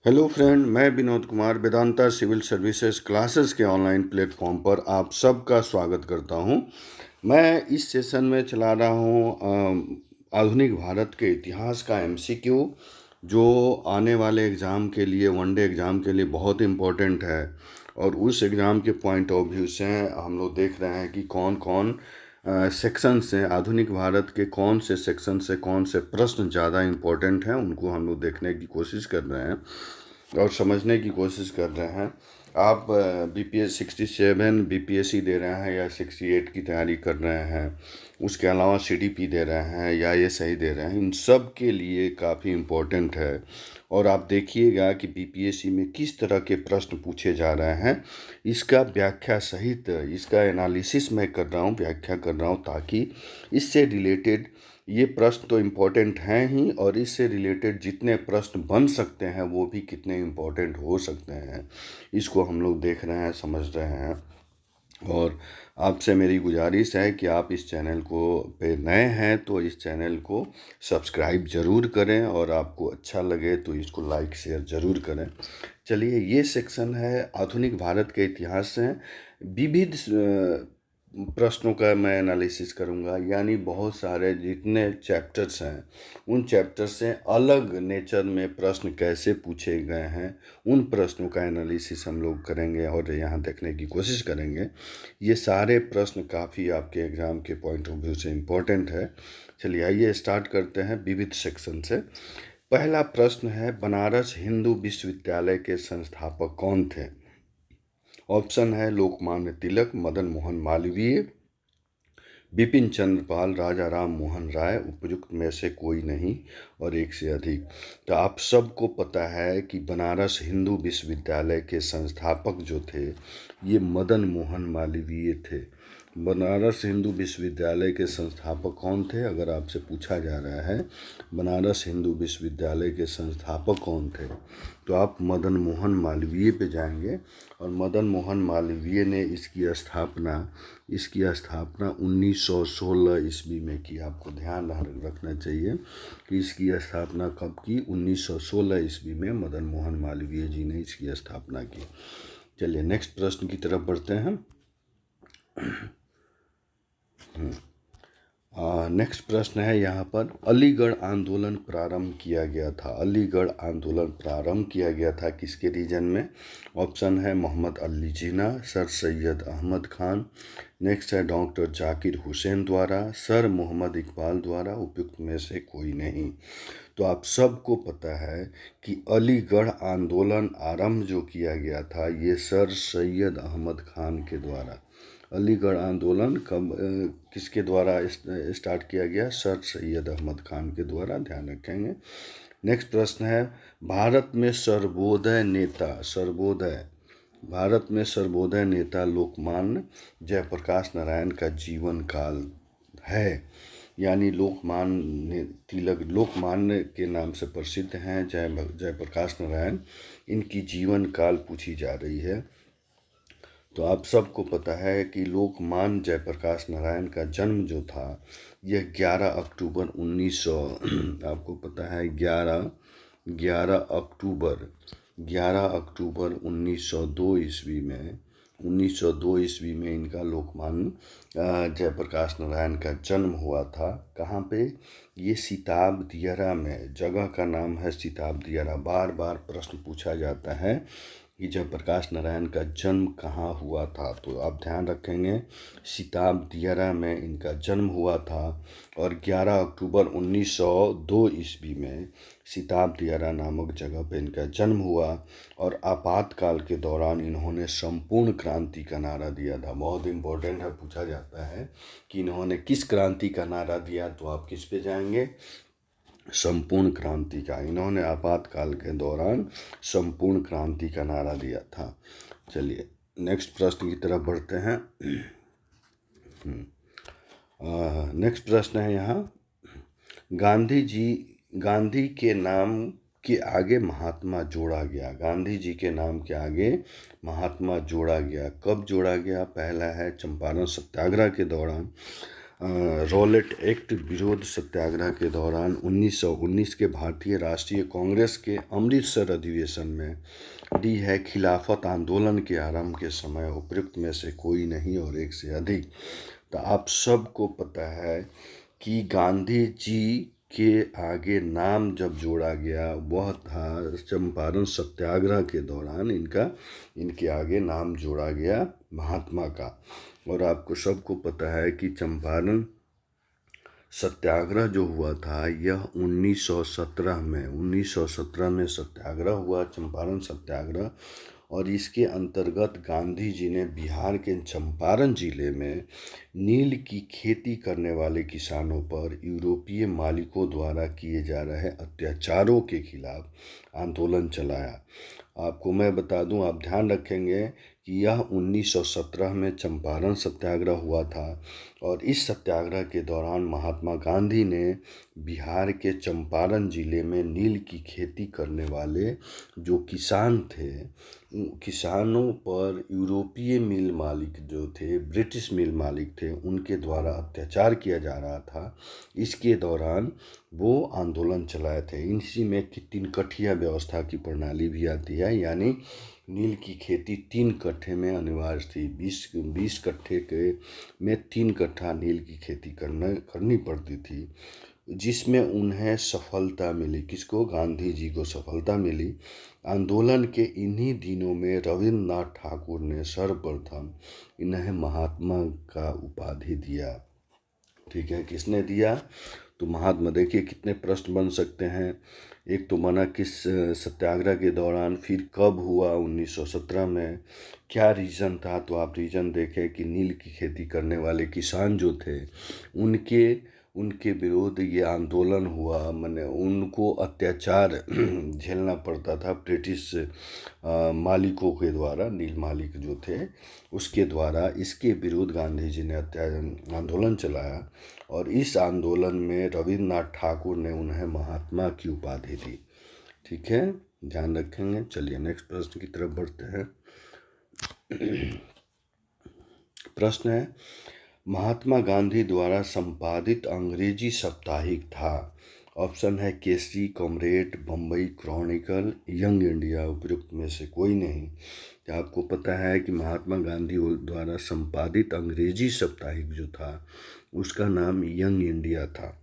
Hello friend, मैं Vinod Kumar Vedanta civil services classes के online platform पर आप सबका स्वागत करता हूं। मैं इस सेशन में चला रहा हूं आधुनिक भारत के इतिहास का एमसीक्यू, जो आने वाले एग्ज़ाम के लिए, वनडे एग्ज़ाम के लिए बहुत इम्पोर्टेंट है। और उस एग्ज़ाम के पॉइंट ऑफ व्यू से हम लोग देख रहे हैं कि कौन कौन सेक्शन से, आधुनिक भारत के कौन से सेक्शन से कौन से प्रश्न ज़्यादा इम्पोर्टेंट हैं, उनको हम लोग देखने की कोशिश कर रहे हैं और समझने की कोशिश कर रहे हैं। आप BPS 67 BPSC दे रहे हैं या 68 की तैयारी कर रहे हैं, उसके अलावा CDP दे रहे हैं या SI दे रहे हैं, इन सब के लिए काफ़ी इम्पोर्टेंट है। और आप देखिएगा कि BPSC में किस तरह के प्रश्न पूछे जा रहे हैं, इसका व्याख्या सहित इसका एनालिसिस मैं कर रहा हूँ, व्याख्या कर रहा हूँ, ताकि इससे रिलेटेड ये प्रश्न तो इम्पोर्टेंट हैं ही, और इससे रिलेटेड जितने प्रश्न बन सकते हैं वो भी कितने इम्पोर्टेंट हो सकते हैं, इसको हम लोग देख रहे हैं, समझ रहे हैं। और आपसे मेरी गुजारिश है कि आप इस चैनल को पे नए हैं तो इस चैनल को सब्सक्राइब ज़रूर करें, और आपको अच्छा लगे तो इसको लाइक शेयर ज़रूर करें। चलिए, ये सेक्शन है आधुनिक भारत के इतिहास से विविध प्रश्नों का मैं एनालिसिस करूंगा, यानी बहुत सारे जितने चैप्टर्स हैं उन चैप्टर से अलग नेचर में प्रश्न कैसे पूछे गए हैं, उन प्रश्नों का एनालिसिस हम लोग करेंगे और यहाँ देखने की कोशिश करेंगे। ये सारे प्रश्न काफ़ी आपके एग्ज़ाम के पॉइंट ऑफ व्यू से इम्पोर्टेंट है। चलिए, आइए स्टार्ट करते हैं विविध सेक्शन से। पहला प्रश्न है, बनारस हिंदू विश्वविद्यालय के संस्थापक कौन थे? ऑप्शन है लोकमान्य तिलक, मदन मोहन मालवीय, बिपिन चंद्र पाल, राजा राम मोहन राय, उपयुक्त में से कोई नहीं और एक से अधिक। तो आप सबको पता है कि बनारस हिंदू विश्वविद्यालय के संस्थापक जो थे ये मदन मोहन मालवीय थे। बनारस हिंदू विश्वविद्यालय के संस्थापक कौन थे, अगर आपसे पूछा जा रहा है बनारस हिंदू विश्वविद्यालय के संस्थापक कौन थे, तो आप मदन मोहन मालवीय पे जाएंगे। और मदन मोहन मालवीय ने इसकी स्थापना 1916 ईस्वी में की। आपको ध्यान रखना चाहिए कि इसकी स्थापना कब की, 1916 ईस्वी में मदन मोहन मालवीय जी ने इसकी स्थापना की। चलिए, नेक्स्ट प्रश्न की तरफ बढ़ते हैं। नेक्स्ट प्रश्न है यहाँ पर, अलीगढ़ आंदोलन प्रारंभ किया गया था। अलीगढ़ आंदोलन प्रारंभ किया गया था किसके रीजन में? ऑप्शन है मोहम्मद अली जिन्ना, सर सैयद अहमद खान, नेक्स्ट है डॉक्टर जाकिर हुसैन द्वारा, सर मोहम्मद इकबाल द्वारा, उपयुक्त में से कोई नहीं। तो आप सबको पता है कि अलीगढ़ आंदोलन आरंभ जो किया गया था ये सर सैयद अहमद खान के द्वारा। अलीगढ़ आंदोलन कब किसके द्वारा स्टार्ट किया गया? सर सैयद अहमद खान के द्वारा, ध्यान रखेंगे। नेक्स्ट प्रश्न है, भारत में सर्वोदय नेता, भारत में सर्वोदय नेता लोकमान्य जयप्रकाश नारायण का जीवन काल है, यानी लोकमान्य तिलक लोकमान्य के नाम से प्रसिद्ध हैं जयप्रकाश नारायण, इनकी जीवन काल पूछी जा रही है। तो आप सबको पता है कि लोकमान्य जयप्रकाश नारायण का जन्म जो था यह 11 अक्टूबर 1900 आपको पता है 11 अक्टूबर 1902 ईस्वी में इनका लोकमान्य जयप्रकाश नारायण का जन्म हुआ था। कहाँ पे? ये सिताब दियरा में, जगह का नाम है सिताब दियरा। बार बार प्रश्न पूछा जाता है कि जयप्रकाश नारायण का जन्म कहाँ हुआ था, तो आप ध्यान रखेंगे सिताब दियरा में इनका जन्म हुआ था। और 11 अक्टूबर 1902 ईस्वी में सिताब दियरा नामक जगह पर इनका जन्म हुआ। और आपातकाल के दौरान इन्होंने संपूर्ण क्रांति का नारा दिया था। बहुत इम्पोर्टेंट है, पूछा जाता है कि इन्होंने किस क्रांति का नारा दिया, तो आप किस पे जाएंगे? संपूर्ण क्रांति का। इन्होंने आपातकाल के दौरान संपूर्ण क्रांति का नारा दिया था। चलिए, नेक्स्ट प्रश्न की तरफ बढ़ते हैं। नेक्स्ट प्रश्न है यहाँ, गांधी के नाम के आगे महात्मा जोड़ा गया। गांधी जी के नाम के आगे महात्मा जोड़ा गया, कब जोड़ा गया? पहला है चंपारण सत्याग्रह के दौरान, रॉलेट एक्ट विरोध सत्याग्रह के दौरान 1919 के भारतीय राष्ट्रीय कांग्रेस के अमृतसर अधिवेशन में डी है खिलाफत आंदोलन के आरंभ के समय उपयुक्त में से कोई नहीं और एक से अधिक। तो आप सबको पता है कि गांधी जी के आगे नाम जब जोड़ा गया वह था चंपारण सत्याग्रह के दौरान इनके आगे नाम जोड़ा गया महात्मा का। और आपको सबको पता है कि चंपारण सत्याग्रह जो हुआ था यह 1917 में सत्याग्रह हुआ, चंपारण सत्याग्रह। और इसके अंतर्गत गांधी जी ने बिहार के चंपारण जिले में नील की खेती करने वाले किसानों पर यूरोपीय मालिकों द्वारा किए जा रहे अत्याचारों के खिलाफ आंदोलन चलाया। आपको मैं बता दूं, आप ध्यान रखेंगे कि यह 1917 में चंपारण सत्याग्रह हुआ था और इस सत्याग्रह के दौरान महात्मा गांधी ने बिहार के चंपारण जिले में नील की खेती करने वाले जो किसान थे, किसानों पर यूरोपीय मिल मालिक जो थे, ब्रिटिश मिल मालिक थे, उनके द्वारा अत्याचार किया जा रहा था। इसके दौरान वो आंदोलन चलाए थे। इसी में कि 3 कठिया व्यवस्था की प्रणाली भी आती है, यानी नील की खेती 3 कट्ठे में अनिवार्य थी। 20 कट्ठे के में 3 कट्ठा नील की खेती करनी पड़ती थी, जिसमें उन्हें सफलता मिली। किसको? गांधी जी को सफलता मिली। आंदोलन के इन्हीं दिनों में रविन्द्रनाथ ठाकुर ने सर्वप्रथम इन्हें महात्मा का उपाधि दिया। ठीक है, किसने दिया? तो महात्मा। देखिए कितने प्रश्न बन सकते हैं। एक तो बना किस सत्याग्रह के दौरान, फिर कब हुआ 1917 में, क्या रीज़न था? तो आप रीज़न देखें कि नील की खेती करने वाले किसान जो थे उनके विरोध ये आंदोलन हुआ। माने उनको अत्याचार झेलना पड़ता था ब्रिटिश मालिकों के द्वारा, नील मालिक जो थे उसके द्वारा। इसके विरुद्ध गांधी जी ने आंदोलन चलाया और इस आंदोलन में रविन्द्रनाथ ठाकुर ने उन्हें महात्मा की उपाधि दी। ठीक है, ध्यान रखेंगे। चलिए नेक्स्ट प्रश्न की तरफ बढ़ते हैं। प्रश्न है, महात्मा गांधी द्वारा संपादित अंग्रेजी साप्ताहिक था। ऑप्शन है Kesari, comrade, Bombay Chronicle, young India. उपयुक्त में से कोई नहीं। क्या आपको पता है कि महात्मा गांधी द्वारा संपादित अंग्रेजी साप्ताहिक जो था उसका नाम यंग इंडिया था।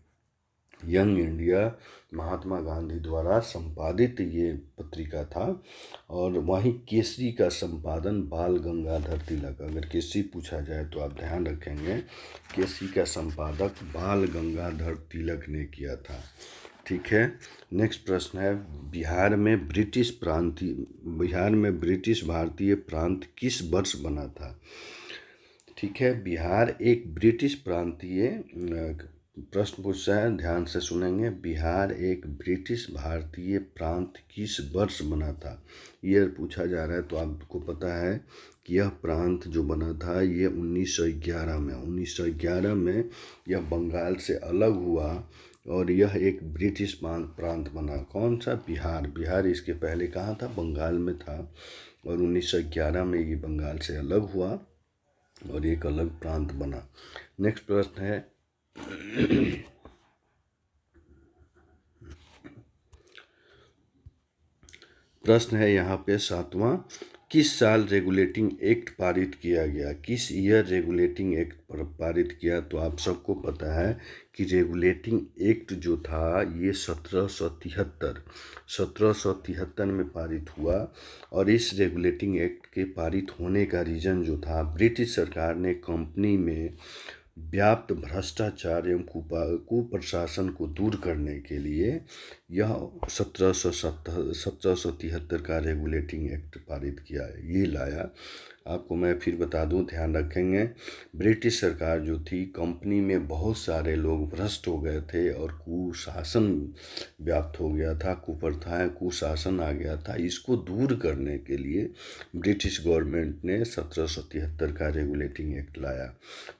यंग इंडिया महात्मा गांधी द्वारा संपादित ये पत्रिका था। और वहीं केसरी का संपादन बाल गंगाधर तिलक। अगर केसरी पूछा जाए तो आप ध्यान रखेंगे केसरी का संपादक बाल गंगाधर तिलक ने किया था। ठीक है, नेक्स्ट प्रश्न है, बिहार में ब्रिटिश भारतीय प्रांत किस वर्ष बना था? ठीक है, बिहार एक ब्रिटिश प्रांतीय प्रश्न पूछा है, ध्यान से सुनेंगे। बिहार एक ब्रिटिश भारतीय प्रांत किस वर्ष बना था? ईयर पूछा जा रहा है तो आपको पता है कि यह प्रांत जो बना था ये 1911 में यह बंगाल से अलग हुआ और यह एक ब्रिटिश प्रांत बना। कौन सा? बिहार इसके पहले कहाँ था? बंगाल में था और 1911 में ये बंगाल से अलग हुआ और एक अलग प्रांत बना। नेक्स्ट प्रश्न है, प्रश्न है यहाँ पे 7वां, किस साल रेगुलेटिंग एक्ट पारित किया गया? किस ईयर रेगुलेटिंग एक्ट पारित किया? तो आप सबको पता है कि रेगुलेटिंग एक्ट जो था ये 1773 में पारित हुआ। और इस रेगुलेटिंग एक्ट के पारित होने का रीज़न जो था, ब्रिटिश सरकार ने कंपनी में व्याप्त भ्रष्टाचार एवं कुप्रशासन को दूर करने के लिए यह 1773 का रेगुलेटिंग एक्ट पारित किया, ये लाया। आपको मैं फिर बता दूं, ध्यान रखेंगे। ब्रिटिश सरकार जो थी, कंपनी में बहुत सारे लोग भ्रष्ट हो गए थे और कुशासन व्याप्त हो गया था, कुप्रथाएं, कुशासन आ गया था। इसको दूर करने के लिए ब्रिटिश गवर्नमेंट ने 1773 का रेगुलेटिंग एक्ट लाया।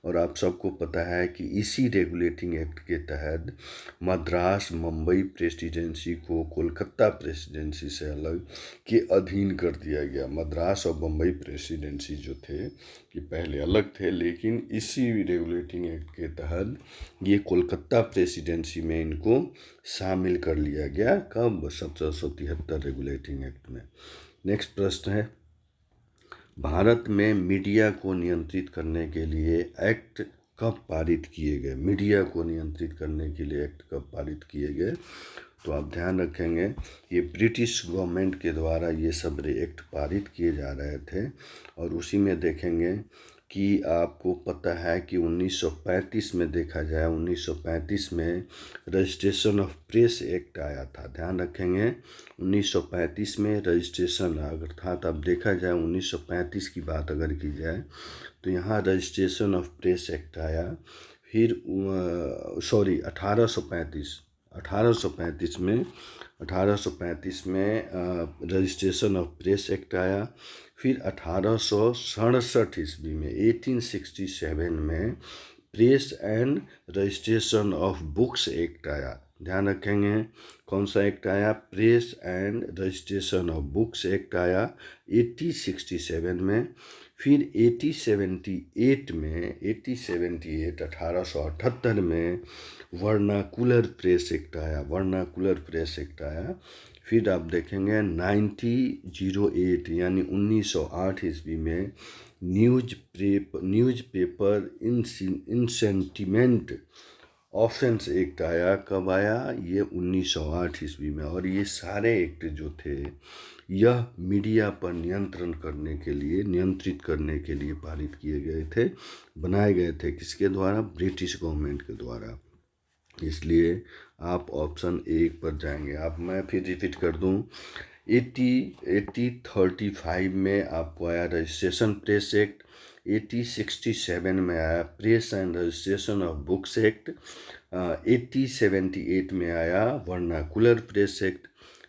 और आप सबको पता है कि इसी रेगुलेटिंग एक्ट के तहत मद्रास मुंबई प्रेसिडेंसी को कोलकाता प्रेसिडेंसी से अलग के अधीन कर दिया गया। मद्रास और मुंबई प्रेसिडेंसी प्रेसिडेंसी जो थे ये पहले अलग थे, लेकिन इसी रेगुलेटिंग एक्ट के तहत ये कोलकाता प्रेसिडेंसी में इनको शामिल कर लिया गया। कब? 1773 रेगुलेटिंग एक्ट में। नेक्स्ट प्रश्न है, भारत में मीडिया को नियंत्रित करने के लिए एक्ट कब पारित किए गए? मीडिया को नियंत्रित करने के लिए एक्ट कब पारित किए गए? तो आप ध्यान रखेंगे ये ब्रिटिश गवर्नमेंट के द्वारा ये सब एक्ट पारित किए जा रहे थे। और उसी में देखेंगे कि आपको पता है कि 1935 में देखा जाए, 1935 में रजिस्ट्रेशन ऑफ प्रेस एक्ट आया था। ध्यान रखेंगे 1935 में रजिस्ट्रेशन, अर्थात अब देखा जाए 1935 की बात अगर की जाए तो यहाँ रजिस्ट्रेशन ऑफ प्रेस एक्ट आया। फिर 1835 में रजिस्ट्रेशन ऑफ प्रेस एक्ट आया। फिर 1867 ईस्वी में 1867 में press and registration of books act आया। ध्यान रखेंगे कौन सा एक्ट आया? Press and registration of books act आया 1867 में। फिर 1878 में वर्नाकुलर प्रेस एक्ट आया। फिर आप देखेंगे 1908 यानी 1908 ईस्वी में न्यूज़पेपर इंसेंटिमेंट ऑफेंस एक्ट आया। कब आया? ये 1908 ईस्वी में। और ये सारे एक्ट जो थे यह मीडिया पर नियंत्रित करने के लिए पारित किए गए थे, बनाए गए थे। किसके द्वारा? ब्रिटिश गवर्नमेंट के द्वारा। इसलिए आप ऑप्शन 1 पर जाएंगे। आप मैं फिर रिपीट कर दूं, 1835 में आपको आया रजिस्ट्रेशन प्रेस एक्ट, 1867 में आया press and registration of books act, 1878 में आया वर्नाकुलर प्रेस एक्ट,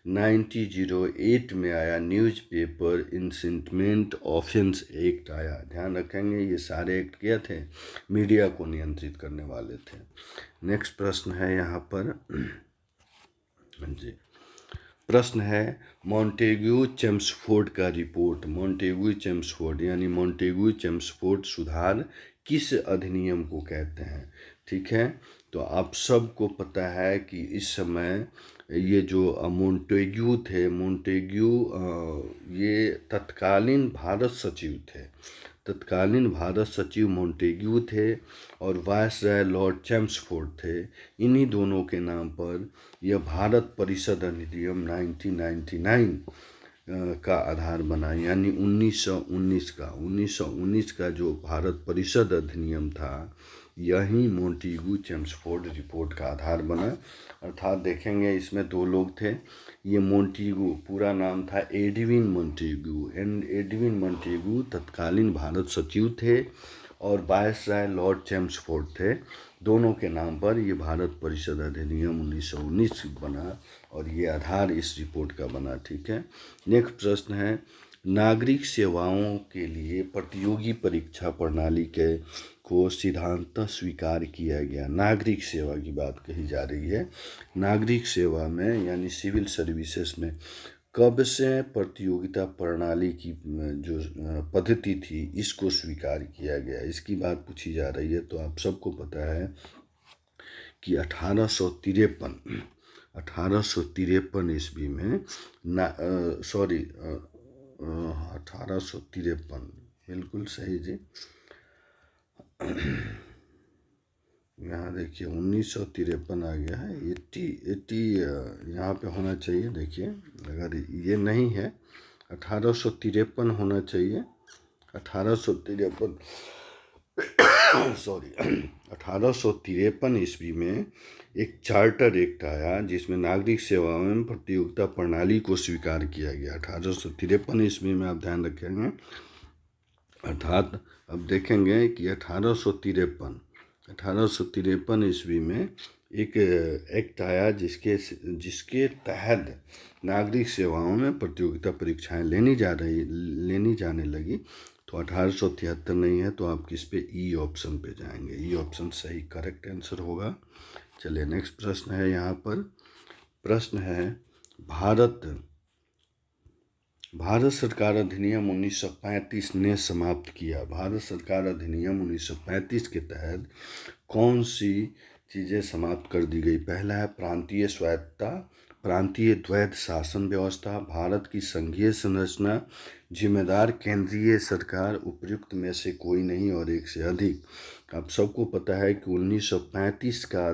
1908 में आया न्यूज़पेपर इंसेंटिमेंट ऑफेंस एक्ट आया। ध्यान रखेंगे ये सारे एक्ट क्या थे? मीडिया को नियंत्रित करने वाले थे। नेक्स्ट प्रश्न है यहाँ पर जी, प्रश्न है मॉन्टेग्यू चेम्सफोर्ड का रिपोर्ट। मॉन्टेग्यू चेम्सफोर्ड सुधार किस अधिनियम को कहते हैं? ठीक है, तो आप सबको पता है कि इस समय ये जो मॉन्टेग्यू थे, ये तत्कालीन भारत सचिव मॉन्टेग्यू थे और वायसराय लॉर्ड चेम्सफोर्ड थे। इन्हीं दोनों के नाम पर यह भारत परिषद अधिनियम 1999 का आधार बना, यानी 1919 का जो भारत परिषद अधिनियम था यही मॉन्टेग्यू चेम्सफोर्ड रिपोर्ट का आधार बना। अर्थात देखेंगे इसमें 2 लोग थे। ये मॉन्टेग्यू पूरा नाम था एडविन मॉन्टेग्यू तत्कालीन भारत सचिव थे और वायसराय लॉर्ड चेम्सफोर्ड थे। दोनों के नाम पर ये भारत परिषद अधिनियम 1919 बना और ये आधार इस रिपोर्ट का बना। ठीक है, नेक्स्ट प्रश्न है नागरिक सेवाओं के लिए प्रतियोगी परीक्षा प्रणाली को सिद्धांततः स्वीकार किया गया। नागरिक सेवा की बात कही जा रही है। नागरिक सेवा में यानी सिविल सर्विसेज में कब से प्रतियोगिता प्रणाली की जो पद्धति थी इसको स्वीकार किया गया, इसकी बात पूछी जा रही है। तो आप सबको पता है कि 1853 ईस्वी में 1853 बिल्कुल सही जी। यहाँ देखिए 1953 आ गया है, 80 यहाँ पे होना चाहिए। देखिए अगर ये नहीं है 1853 होना चाहिए। 1853 ईस्वी में एक चार्टर एक्ट आया जिसमें नागरिक सेवाओं में प्रतियोगिता प्रणाली को स्वीकार किया गया। 1853 ईस्वी में आप ध्यान रखेंगे। अर्थात अब देखेंगे कि 1853 ईस्वी में एक एक्ट आया जिसके तहत नागरिक सेवाओं में प्रतियोगिता परीक्षाएं लेनी जाने लगी। तो 1873 नहीं है, तो आप किस पे? ई ऑप्शन पे जाएंगे। ई ऑप्शन सही करेक्ट आंसर होगा। चलिए नेक्स्ट प्रश्न है यहाँ पर। प्रश्न है भारत सरकार अधिनियम 1935 ने समाप्त किया। भारत सरकार अधिनियम 1935 के तहत कौन सी चीज़ें समाप्त कर दी गई? पहला है प्रांतीय स्वायत्तता, प्रांतीय द्वैध शासन व्यवस्था, भारत की संघीय संरचना, जिम्मेदार केंद्रीय सरकार, उपयुक्त में से कोई नहीं और एक से अधिक। आप सबको पता है कि 1935 का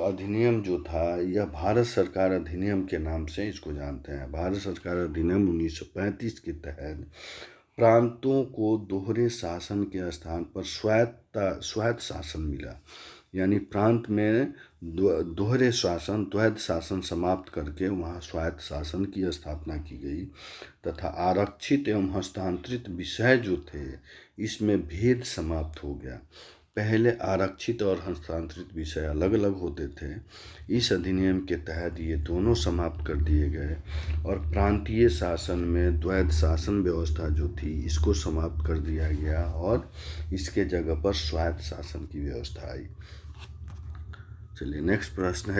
अधिनियम जो था, यह भारत सरकार अधिनियम के नाम से इसको जानते हैं। भारत सरकार अधिनियम 1935 के तहत प्रांतों को दोहरे शासन के स्थान पर स्वायत्त शासन मिला, यानी प्रांत में दोहरे शासन, द्वैध शासन समाप्त करके वहाँ स्वायत्त शासन की स्थापना की गई तथा आरक्षित एवं हस्तांतरित विषय जो थे इसमें भेद समाप्त हो गया। पहले आरक्षित और हस्तांतरित विषय अलग अलग होते थे, इस अधिनियम के तहत ये दोनों समाप्त कर दिए गए और प्रांतीय शासन में द्वैध शासन व्यवस्था जो थी इसको समाप्त कर दिया गया और इसके जगह पर स्वायत्त शासन की व्यवस्था आई। चलिए नेक्स्ट प्रश्न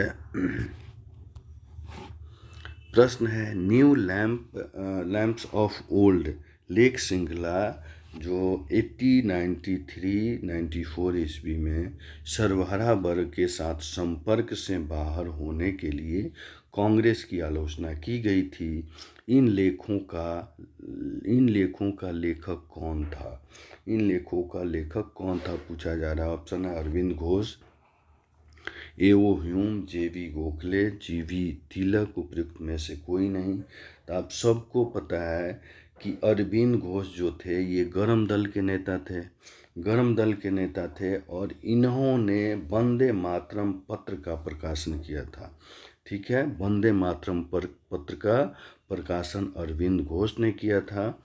है new lamps of old lake श्रृंखला जो 1893-94 ईस्वी में सर्वहारा वर्ग के साथ संपर्क से बाहर होने के लिए कांग्रेस की आलोचना की गई थी। इन लेखों का लेखक कौन था? इन लेखों का लेखक कौन था पूछा जा रहा है। ऑप्शन है Arvind Ghosh, A O. Hume, J V. Gokhale, G V. Tilak, उपयुक्त में से कोई नहीं। तो आप सबको पता है कि अरविंद घोष जो थे ये गरम दल के नेता थे और इन्होंने वंदे मातरम पत्र का प्रकाशन किया था। ठीक है, वंदे मातरम पत्र का प्रकाशन अरविंद घोष ने किया था,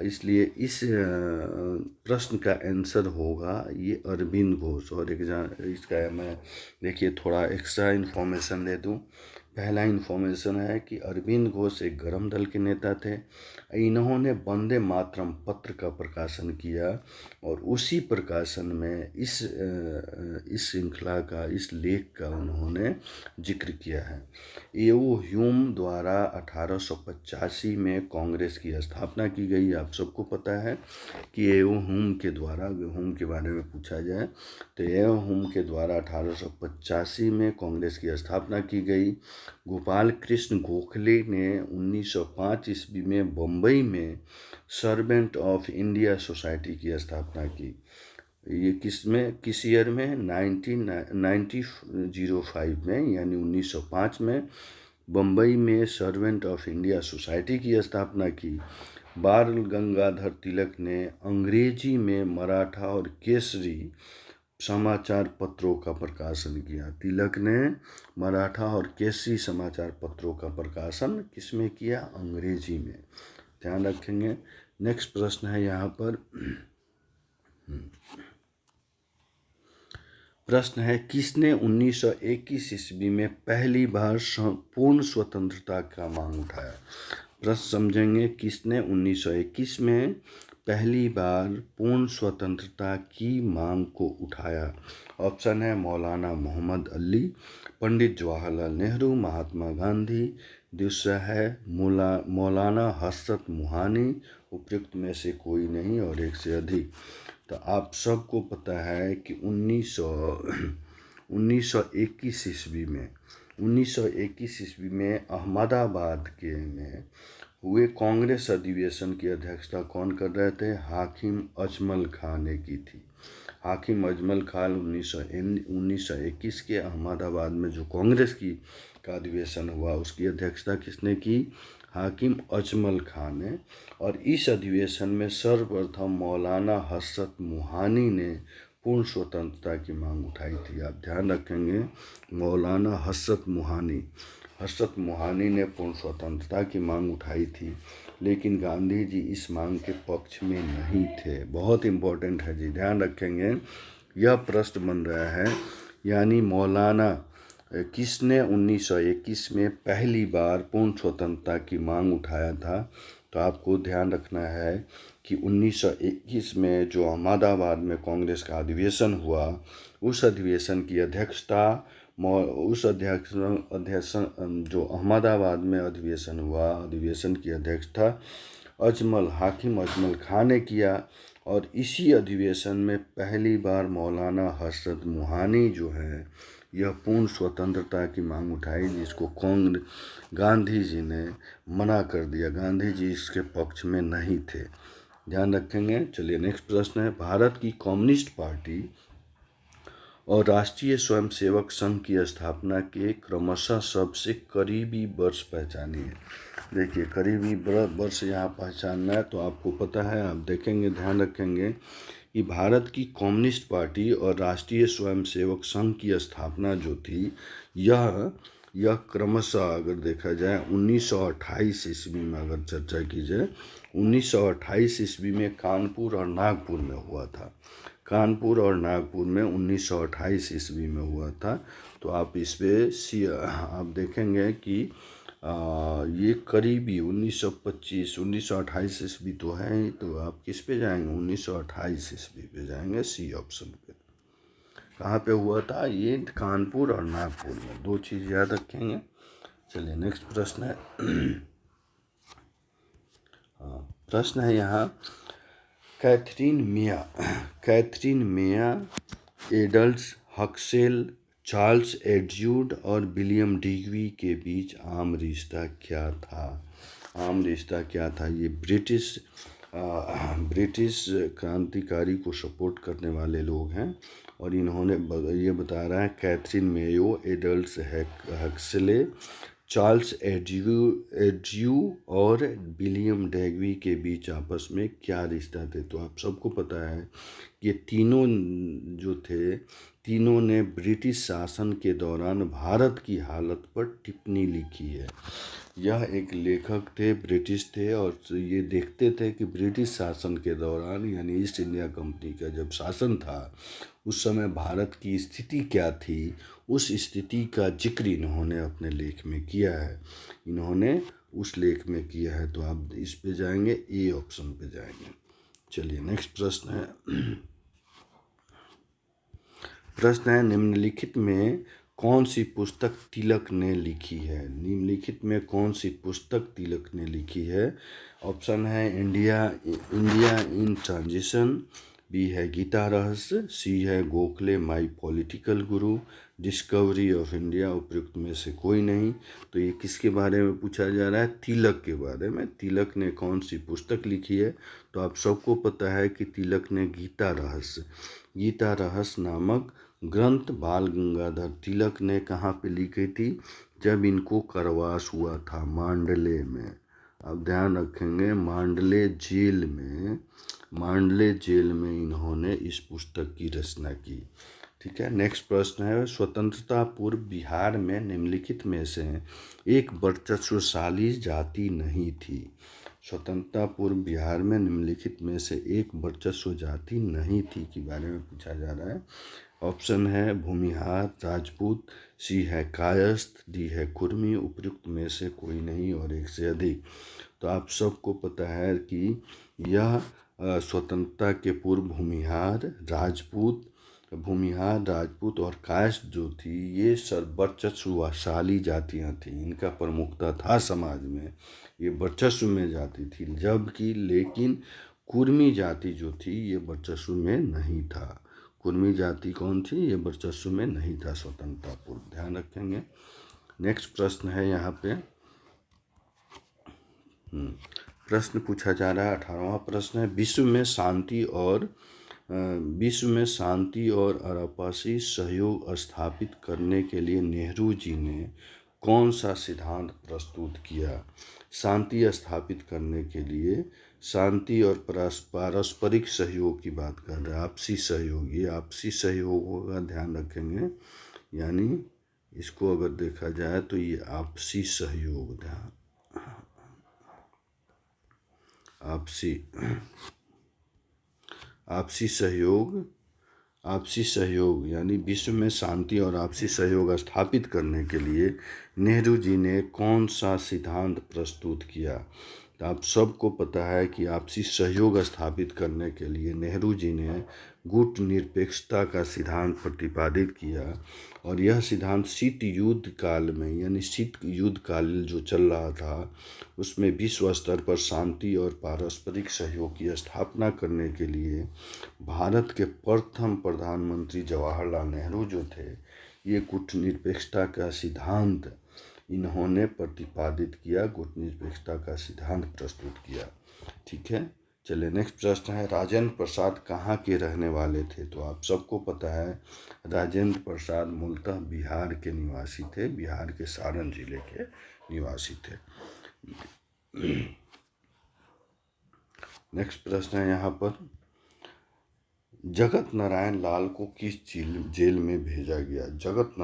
इसलिए इस प्रश्न का आंसर होगा ये अरविंद घोष। और इसका मैं देखिए थोड़ा एक्स्ट्रा इन्फॉर्मेशन दे दूं। पहला इन्फॉर्मेशन है कि अरविंद घोष एक गरम दल के नेता थे। इन्होंने वंदे मातरम पत्र का प्रकाशन किया और उसी प्रकाशन में इस श्रृंखला का, इस लेख का उन्होंने जिक्र किया है। ए.ओ. ह्यूम द्वारा 1885 में कांग्रेस की स्थापना की गई। आप सबको पता है कि ए.ओ. ह्यूम के द्वारा, ह्यूम के बारे में पूछा जाए तो ए.ओ. ह्यूम के द्वारा 1885 में कांग्रेस की स्थापना की गई। गोपाल कृष्ण गोखले ने 1905 ईस्वी में बम्बई में सर्वेंट ऑफ इंडिया सोसाइटी की स्थापना की। ये किस ईयर में? 1905 में, यानी 1905 में बम्बई में सर्वेंट ऑफ इंडिया सोसाइटी की स्थापना की। बाल गंगाधर तिलक ने अंग्रेजी में मराठा और केसरी समाचार पत्रों का प्रकाशन किया। तिलक ने मराठा और केसरी समाचार पत्रों का प्रकाशन किसमें किया? अंग्रेजी में। ध्यान रखेंगे। नेक्स्ट प्रश्न है यहाँ पर, प्रश्न है किसने 1921 ईस्वी में पहली बार पूर्ण स्वतंत्रता का मांग उठाया? प्रश्न समझेंगे। किसने 1921 में पहली बार पूर्ण स्वतंत्रता की मांग को उठाया? ऑप्शन है मौलाना मोहम्मद अली, पंडित जवाहरलाल नेहरू, महात्मा गांधी। दूसरा है मौलाना हसरत मोहानी, उपयुक्त में से कोई नहीं और एक से अधिक। तो आप सबको पता है कि 1921 ईस्वी में अहमदाबाद में हुए कांग्रेस अधिवेशन की अध्यक्षता कौन कर रहे थे? हाकिम अजमल खान ने की थी। हाकिम अजमल खान 1921 के अहमदाबाद में जो कांग्रेस का अधिवेशन हुआ उसकी अध्यक्षता किसने की? हाकिम अजमल खान ने। और इस अधिवेशन में सर्वप्रथम मौलाना हसरत मोहानी ने पूर्ण स्वतंत्रता की मांग उठाई थी। आप ध्यान रखेंगे, मौलाना हसरत मोहानी ने पूर्ण स्वतंत्रता की मांग उठाई थी, लेकिन गांधी जी इस मांग के पक्ष में नहीं थे। बहुत इम्पोर्टेंट है जी, ध्यान रखेंगे। यह प्रश्न बन रहा है, यानी मौलाना किसने 1921 में पहली बार पूर्ण स्वतंत्रता की मांग उठाया था? तो आपको ध्यान रखना है कि 1921 में जो अहमदाबाद में कांग्रेस का अधिवेशन हुआ, उस अधिवेशन की अध्यक्षता उस अधिवेशन जो अहमदाबाद में अधिवेशन हुआ, अधिवेशन की अध्यक्ष था अजमल हाकिम अजमल खां ने किया। और इसी अधिवेशन में पहली बार मौलाना हजरत मोहानी जो है यह पूर्ण स्वतंत्रता की मांग उठाई, जिसको गांधी जी ने मना कर दिया। गांधी जी इसके पक्ष में नहीं थे, ध्यान रखेंगे। चलिए नेक्स्ट प्रश्न है, भारत की कम्युनिस्ट पार्टी और राष्ट्रीय स्वयंसेवक संघ की स्थापना के क्रमशः सबसे करीबी वर्ष पहचानिए। देखिए करीबी वर्ष यहाँ पहचानना है तो आपको पता है, आप देखेंगे, ध्यान रखेंगे कि भारत की कम्युनिस्ट पार्टी और राष्ट्रीय स्वयंसेवक संघ की स्थापना जो थी यह क्रमशः अगर देखा जाए 1928 ईस्वी में अगर चर्चा की जाए, 1928 ईस्वी में कानपुर और नागपुर में हुआ था। कानपुर और नागपुर में 1928 ईस्वी में हुआ था। तो आप इस पे आप देखेंगे कि ये करीबी 1925 1928 ईस्वी तो है ही, तो आप किस पे जाएंगे, 1928 ईस्वी पे जाएंगे, सी ऑप्शन पे। कहाँ पे हुआ था ये, कानपुर और नागपुर में, दो चीज़ याद रखेंगे। चलिए नेक्स्ट प्रश्न है प्रश्न है यहाँ, कैथरीन मिया, एडल्स हक्सेल, चार्ल्स एड्ज्वूड और विलियम डिग्वी के बीच आम रिश्ता क्या था? आम रिश्ता क्या था? ये ब्रिटिश क्रांतिकारी को सपोर्ट करने वाले लोग हैं और इन्होंने ये बता रहा है कैथरीन मेयो, एडल्स हक्सले, चार्ल्स एड्ज्वू और विलियम डिग्वी के बीच आपस में क्या रिश्ता थे। तो आप सबको पता है ये तीनों जो थे, तीनों ने ब्रिटिश शासन के दौरान भारत की हालत पर टिप्पणी लिखी है। यह एक लेखक थे, ब्रिटिश थे और ये देखते थे कि ब्रिटिश शासन के दौरान यानी ईस्ट इंडिया कंपनी का जब शासन था उस समय भारत की स्थिति क्या थी, उस स्थिति का जिक्र इन्होंने अपने लेख में किया है। इन्होंने उस लेख में किया है, तो आप इस पे जाएंगे, ए ऑप्शन पे जाएंगे। चलिए नेक्स्ट प्रश्न है निम्नलिखित में कौन सी पुस्तक तिलक ने लिखी है? निम्नलिखित में कौन सी पुस्तक तिलक ने लिखी है? ऑप्शन है इंडिया इन ट्रांजिशन, बी है गीता रहस्य, सी है Gokhale my political Guru, discovery of India, उपयुक्त में से कोई नहीं। तो ये किसके बारे में पूछा जा रहा है? तिलक के बारे में। तिलक ने कौन सी पुस्तक लिखी है? तो आप सबको पता है कि तिलक ने गीता रहस्य नामक ग्रंथ बाल गंगाधर तिलक ने कहाँ पे लिखी थी? जब इनको करवास हुआ था मांडले में। अब ध्यान रखेंगे, मांडले जेल में इन्होंने इस पुस्तक की रचना की। ठीक है, नेक्स्ट प्रश्न है, स्वतंत्रता पूर्व बिहार में निम्नलिखित में से एक वर्चस्वशाली जाति नहीं थी। स्वतंत्रता पूर्व बिहार में निम्नलिखित में से एक वर्चस्व जाति नहीं थी के बारे में पूछा जा रहा है। ऑप्शन है भूमिहार, राजपूत, सी है कायस्थ, डी है कुर्मी, उपयुक्त में से कोई नहीं और एक से अधिक। तो आप सबको पता है कि यह स्वतंत्रता के पूर्व भूमिहार, राजपूत और कायस्थ जो थी ये वर्चस्वशाली जातियाँ थीं, इनका प्रमुखता था समाज में, ये वर्चस्व में जाति थी। जबकि लेकिन कुर्मी जाति जो थी ये वर्चस्व में नहीं था। कुर्मी जाति कौन थी? ये वर्चस्व में नहीं था स्वतंत्रता पूर्व, ध्यान रखेंगे। नेक्स्ट प्रश्न है यहाँ पे प्रश्न पूछा जा रहा है, 18वां प्रश्न है, विश्व में शांति और आपसी सहयोग स्थापित करने के लिए नेहरू जी ने कौन सा सिद्धांत प्रस्तुत किया? शांति स्थापित करने के लिए शांति और पारस्परिक सहयोग की बात कर रहे हैं, आपसी सहयोग। ये आपसी सहयोग का ध्यान रखेंगे, यानी इसको अगर देखा जाए तो ये आपसी सहयोग, ध्यान आपसी सहयोग यानी विश्व में शांति और आपसी सहयोग स्थापित करने के लिए नेहरू जी ने कौन सा सिद्धांत प्रस्तुत किया? तो आप सबको पता है कि आपसी सहयोग स्थापित करने के लिए नेहरू जी ने गुटनिरपेक्षता का सिद्धांत प्रतिपादित किया। और यह सिद्धांत शीत युद्ध काल में, यानी शीत युद्ध काल जो चल रहा था उसमें विश्व स्तर पर शांति और पारस्परिक सहयोग की स्थापना करने के लिए भारत के प्रथम प्रधानमंत्री जवाहरलाल नेहरू जो थे, ये गुटनिरपेक्षता का सिद्धांत इन्होंने प्रतिपादित किया, गुटनिरपेक्षता का सिद्धांत प्रस्तुत किया। ठीक है, चलिए नेक्स्ट प्रश्न है, राजेंद्र प्रसाद कहाँ के रहने वाले थे? तो आप सबको पता है राजेंद्र प्रसाद मूलतः बिहार के निवासी थे, बिहार के सारण जिले के निवासी थे। नेक्स्ट प्रश्न है यहाँ पर, जगत नारायण लाल को किस जेल में भेजा गया? जगत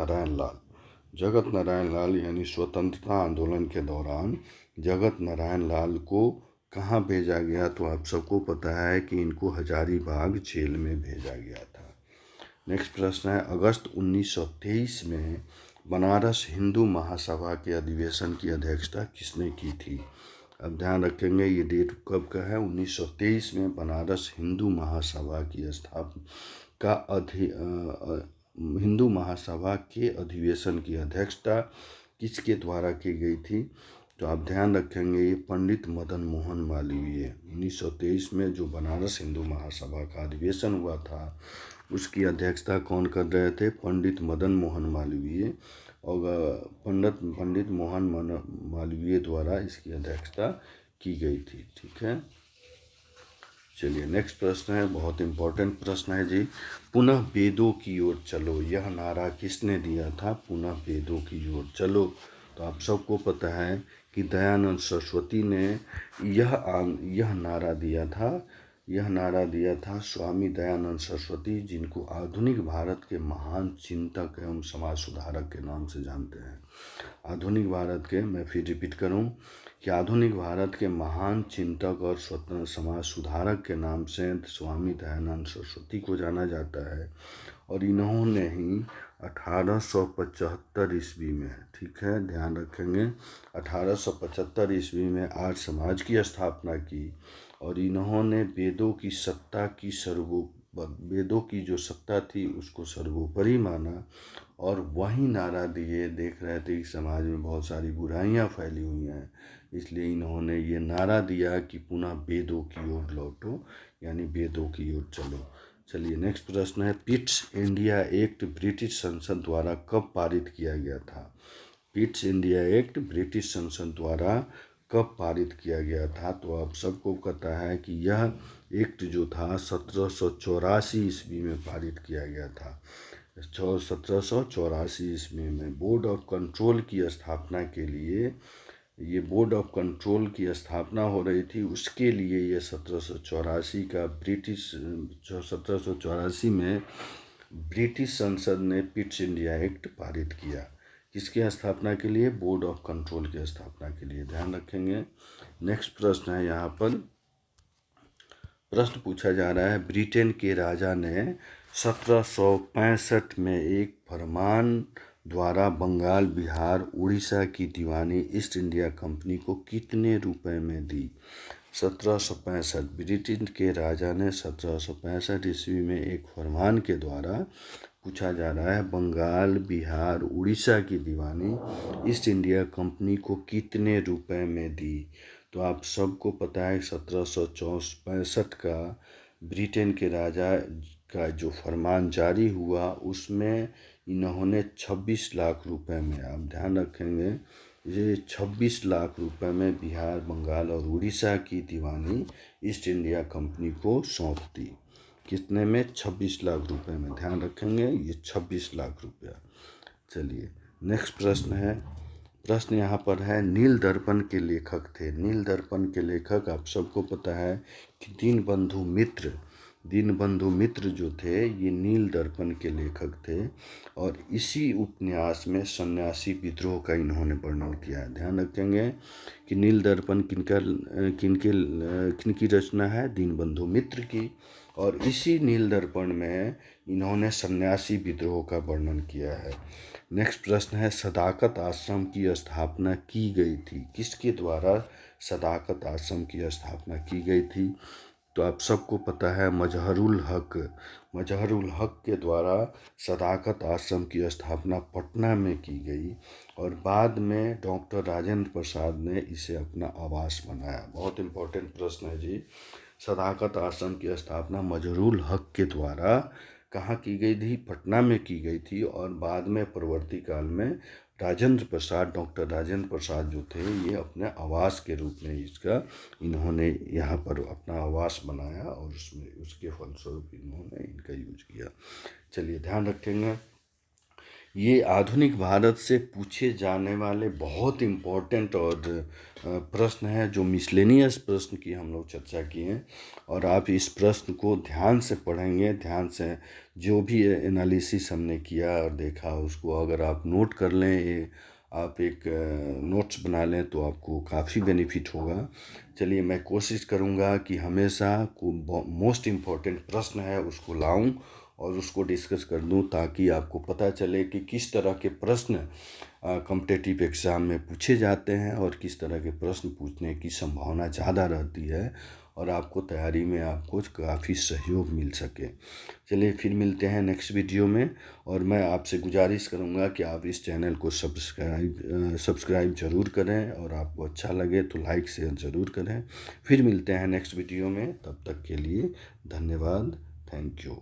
नारायण लाल यानी स्वतंत्रता आंदोलन के दौरान जगत नारायण लाल को कहाँ भेजा गया? तो आप सबको पता है कि इनको हजारीबाग जेल में भेजा गया था। नेक्स्ट प्रश्न है, अगस्त 1923 में बनारस हिंदू महासभा के अधिवेशन की अध्यक्षता किसने की थी? अब ध्यान रखेंगे ये डेट कब का है, 1923 में बनारस हिंदू महासभा की स्थापना हिंदू महासभा के अधिवेशन की अध्यक्षता किसके द्वारा की गई थी? तो आप ध्यान रखेंगे ये पंडित मदन मोहन मालवीय। 1923 में जो बनारस हिंदू महासभा का अधिवेशन हुआ था उसकी अध्यक्षता कौन कर रहे थे? पंडित मदन मोहन मालवीय। और पंडित मोहन मालवीय द्वारा इसकी अध्यक्षता की गई थी। ठीक है, चलिए नेक्स्ट प्रश्न है, बहुत इम्पोर्टेंट प्रश्न है जी, पुनः वेदों की ओर चलो, यह नारा किसने दिया था? पुनः वेदों की ओर चलो। तो आप सबको पता है कि दयानंद सरस्वती ने यह नारा दिया था। यह नारा दिया था स्वामी दयानंद सरस्वती, जिनको आधुनिक भारत के महान चिंतक एवं समाज सुधारक के नाम से जानते हैं। आधुनिक भारत के, मैं फिर रिपीट करूं कि आधुनिक भारत के महान चिंतक और स्वतंत्र समाज सुधारक के नाम से स्वामी दयानंद सरस्वती को जाना जाता है। और इन्होंने ही 1875 ईस्वी में, ठीक है ध्यान रखेंगे, 1875 ईस्वी में आर्य समाज की स्थापना की। और इन्होंने वेदों की जो सत्ता थी उसको सर्वोपरि माना। और वही नारा दिए, देख रहे थे कि समाज में बहुत सारी बुराइयां फैली हुई हैं, इसलिए इन्होंने ये नारा दिया कि पुनः वेदों की ओर लौटो, यानी वेदों की ओर चलो। चलिए नेक्स्ट प्रश्न है, पिट्स इंडिया एक्ट ब्रिटिश संसद द्वारा कब पारित किया गया था? पिट्स इंडिया एक्ट ब्रिटिश संसद द्वारा कब पारित किया गया था? तो आप सबको पता है कि यह एक्ट जो था 1784 ईस्वी में पारित किया गया था। 1784 ईस्वी में बोर्ड ऑफ कंट्रोल की स्थापना के लिए, ये बोर्ड ऑफ कंट्रोल की स्थापना हो रही थी, उसके लिए ये 1784 में ब्रिटिश संसद ने पिट्स इंडिया एक्ट पारित किया। किसकी स्थापना के लिए? बोर्ड ऑफ कंट्रोल की स्थापना के लिए, ध्यान रखेंगे। नेक्स्ट प्रश्न है, यहाँ पर प्रश्न पूछा जा रहा है, ब्रिटेन के राजा ने 1765 में एक फरमान द्वारा बंगाल, बिहार, उड़ीसा की दीवानी ईस्ट इंडिया कंपनी को कितने रुपए में दी? 1765, ब्रिटेन के राजा ने 1765 ईस्वी में एक फरमान के द्वारा, पूछा जा रहा है, बंगाल, बिहार, उड़ीसा की दीवानी ईस्ट इंडिया कंपनी को कितने रुपए में दी? तो आप सबको पता है 1765 का ब्रिटेन के राजा का जो फरमान जारी हुआ उसमें इन्होंने 26 लाख रुपए में, आप ध्यान रखेंगे, ये 26 लाख रुपए में बिहार, बंगाल और उड़ीसा की दीवानी ईस्ट इंडिया कंपनी को सौंप दी। कितने में? 26 लाख रुपए में, ध्यान रखेंगे ये 26 लाख रुपया। चलिए नेक्स्ट प्रश्न है, प्रश्न यहाँ पर है, नील दर्पण के लेखक थे। नील दर्पण के लेखक आप सबको पता है कि दीनबंधु मित्र जो थे ये नील दर्पण के लेखक थे। और इसी उपन्यास में सन्यासी विद्रोह का इन्होंने वर्णन किया है। ध्यान रखेंगे कि नील दर्पण किनकी रचना है? दीनबंधु मित्र की। और इसी नील दर्पण में इन्होंने सन्यासी विद्रोह का वर्णन किया है। नेक्स्ट प्रश्न है, सदाकत आश्रम की स्थापना की गई थी? किसके द्वारा सदाकत आश्रम की स्थापना की गई थी? तो आप सबको पता है मजहरुल हक के द्वारा सदाकत आश्रम की स्थापना पटना में की गई और बाद में डॉक्टर राजेंद्र प्रसाद ने इसे अपना आवास बनाया। बहुत इम्पोर्टेंट प्रश्न है जी। सदाकत आश्रम की स्थापना मजहरुल हक के द्वारा कहाँ की गई थी? पटना में की गई थी और बाद में परवर्ती काल में डॉक्टर राजेंद्र प्रसाद जो थे, ये अपने आवास के रूप में इन्होंने यहाँ पर अपना आवास बनाया और उसके फलस्वरूप इन्होंने इनका यूज किया। चलिए ध्यान रखेंगे। ये आधुनिक भारत से पूछे जाने वाले बहुत इम्पोर्टेंट और प्रश्न है, जो मिसलेनियस प्रश्न की हम लोग चर्चा किए और आप इस प्रश्न को ध्यान से पढ़ेंगे, ध्यान से जो भी एनालिसिस हमने किया और देखा उसको अगर आप नोट कर लें, आप एक नोट्स बना लें तो आपको काफ़ी बेनिफिट होगा। चलिए मैं कोशिश करूँगा कि हमेशा को मोस्ट इम्पॉर्टेंट प्रश्न है उसको लाऊं और उसको डिस्कस कर दूं, ताकि आपको पता चले कि किस तरह के प्रश्न कॉम्पिटिटिव एग्ज़ाम में पूछे जाते हैं और किस तरह के प्रश्न पूछने की संभावना ज़्यादा रहती है और आपको तैयारी में आपको काफ़ी सहयोग मिल सके। चलिए फिर मिलते हैं नेक्स्ट वीडियो में और मैं आपसे गुजारिश करूंगा कि आप इस चैनल को सब्सक्राइब ज़रूर करें और आपको अच्छा लगे तो लाइक शेयर ज़रूर करें। फिर मिलते हैं नेक्स्ट वीडियो में, तब तक के लिए धन्यवाद। Thank you.